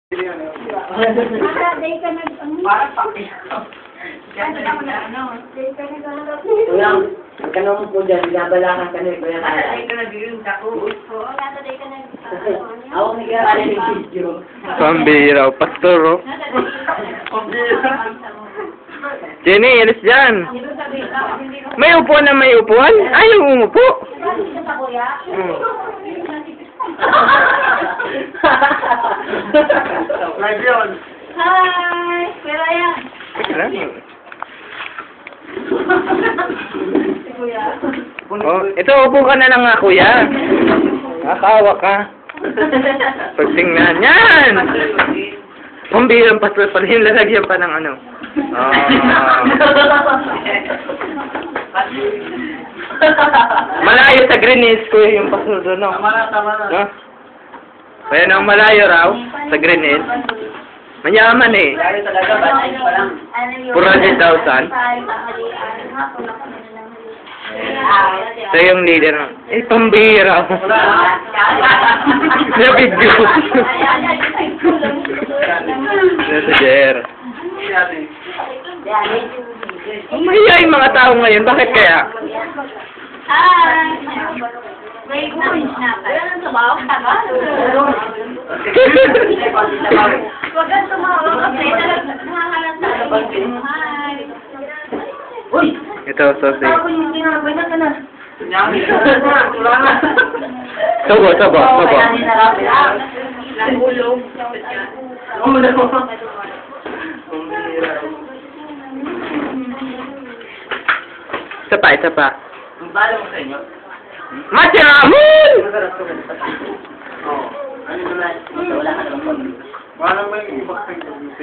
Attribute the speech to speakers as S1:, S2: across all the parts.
S1: Day ka nag...
S2: Parang pakit.
S1: Day ka nag...
S3: Kuya, magkanong po dyan, binabalakan ka na kuya.
S2: Ay, ito na bigyan ako.
S1: Oo, nasa day ka nag...
S3: Ako nag-aaral ng video.
S4: Pambira, pastor, oh. Jenny, alis dyan. May upuan na may upuan? Ayaw umupo.
S1: Sa kuya?
S2: Live yun.
S1: Hi! Kuya yan. Si kuya.
S4: Oh, ito, upo ka na lang nga, kuya. Nakakawa ka. Pagtingnan, yan! Pambirang pastor pala yung lalagyan pa ng ano. Malayo sa Greenwich, kuya, yung pastor doon, no?
S2: Tama na.
S4: No? Kaya nang malayo raw, sa Greenwich. Manyaman eh.
S2: Lalo talaga, bata pa lang.
S4: 400,000. Ito yung leader. Eh, pambira. Na video. Nasa Jer. Umahiya yung mga tao ngayon. Bakit kaya?
S1: Hi! May orange na ka. Wala nang sabaw? Huwag kang tumawa kasi nangangalan tayo. Hi!
S3: Uy!
S4: Ito, sausage.
S3: Ako yung ginagawa na ka na.
S4: Sobo.
S2: Nagulong.
S4: Isa pa.
S2: Ang bala mo sa inyo?
S4: Machamon!
S2: Oo.
S3: Ano naman? Wala ka naman po.
S2: Wala may ibang pagkakas.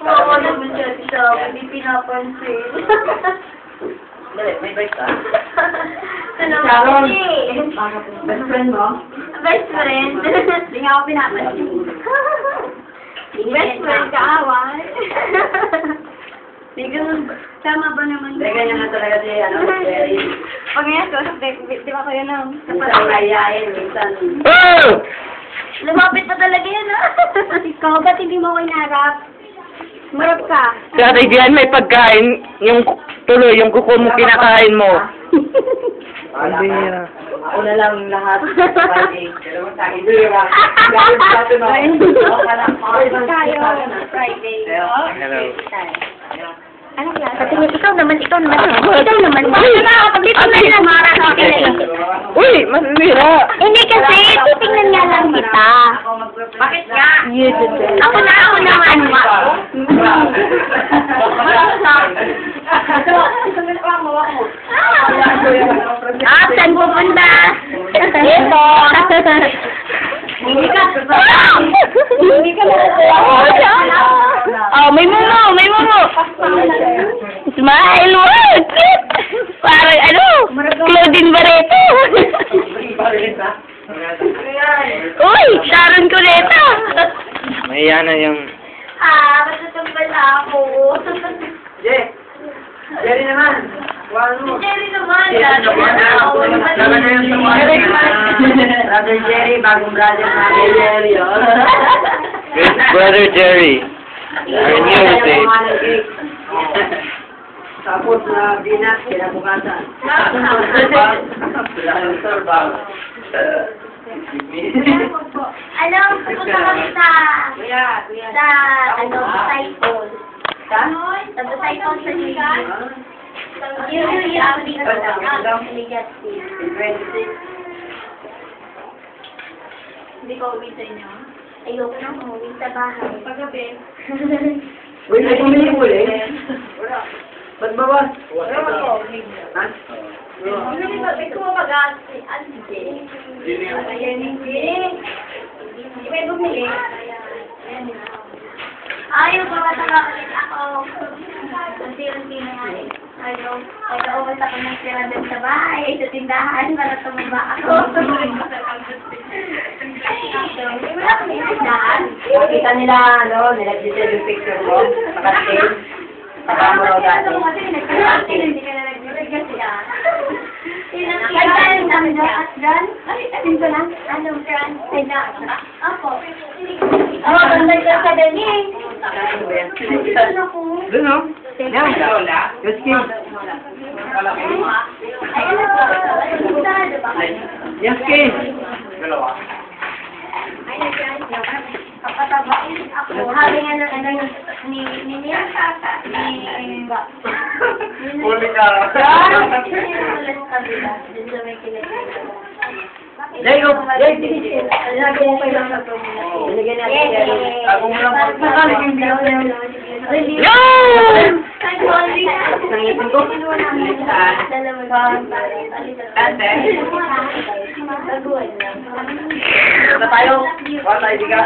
S1: Oo naman siya. Hindi pinapansin.
S3: Dali, may bike ka.
S1: Sharon!
S3: Best friend mo?
S1: Best friend. Hindi nga ako pinapansin. Best friend ka, away. Hindi ganun. Tama ba naman?
S3: Hindi, ganyan na talaga si, Jerry.
S1: Pag ngayon ko, di ba kayo na?
S3: Minsan ayayin, minsan.
S4: Oh!
S1: Lumapit pa talaga yan, ha? Ikaw, ba't hindi mo ako inarap? Marap ka.
S4: Si Ate Dian, may pagkain. Yung tuloy, yung kuko mo kinakain mo. Pambira.
S3: Ako na lang lahat. Friday. Dalawang sa akin. Bira. Gawin sa atin mo.
S1: Tayo, Friday.
S4: Hello.
S1: Ano yan? Patingin, ikaw naman. Ikaw naman. Bakit na ako? Dito na lang. Mara sa akin eh.
S4: Uy, masira.
S1: Hindi kasi, titingnan nga lang kita.
S2: Bakit nga?
S1: Ako naman. Saan pupunta? Dito. Hindi ka
S4: Oh, may mumo. Smile, what? Parang Claudine Barreto. Uy, Sharon Cuneta. Mahiya na yung...
S1: Matutambal na ako.
S3: Jerry naman.
S1: Jerry naman.
S3: Laban na yung Brother Jerry, bagong brother namin Jerry.
S4: With Brother Jerry. Our new state.
S3: Tapos na binas, kinabukasan.
S1: Ano, pupunta kami sa Saipol. Sa Saipol sa Liga. Yung Africa lang. Hindi ko uwi sa inyo. Ayoko na umuwi sa bahay. Paggabi.
S3: Uy, may pumili mo ulit? Ba't bawas? Ha?
S1: Hindi ko mag-aasi. May bumili. Ayaw ba matagalit ako? Unti-unti na nga eh. Ayaw ulit ako ng tira din sa bahay, sa tindahan, para tumaba ako. Wala kami tindahan.
S3: Nakita nila, nilagdito yung picture mo. Pakatin. Pagkamo raw dati.
S1: Hindi ka na nag-video kasi Kailan ang John? Atin ko lang. Anong John? Ako. Oh, ganda ka sa dali. Ano ko?
S3: Doon, no? Yan. Yes, Kim. Yes, Kim.
S2: Dalawa.
S1: Habi nga ng ano ni
S2: Huli ka.
S3: Jay, go. Jay, Nilagyan natin yan.
S2: Ako mo lang
S4: Yo!
S3: Nangipin ko. Ate. Na tayo. Wala tayo, di ka.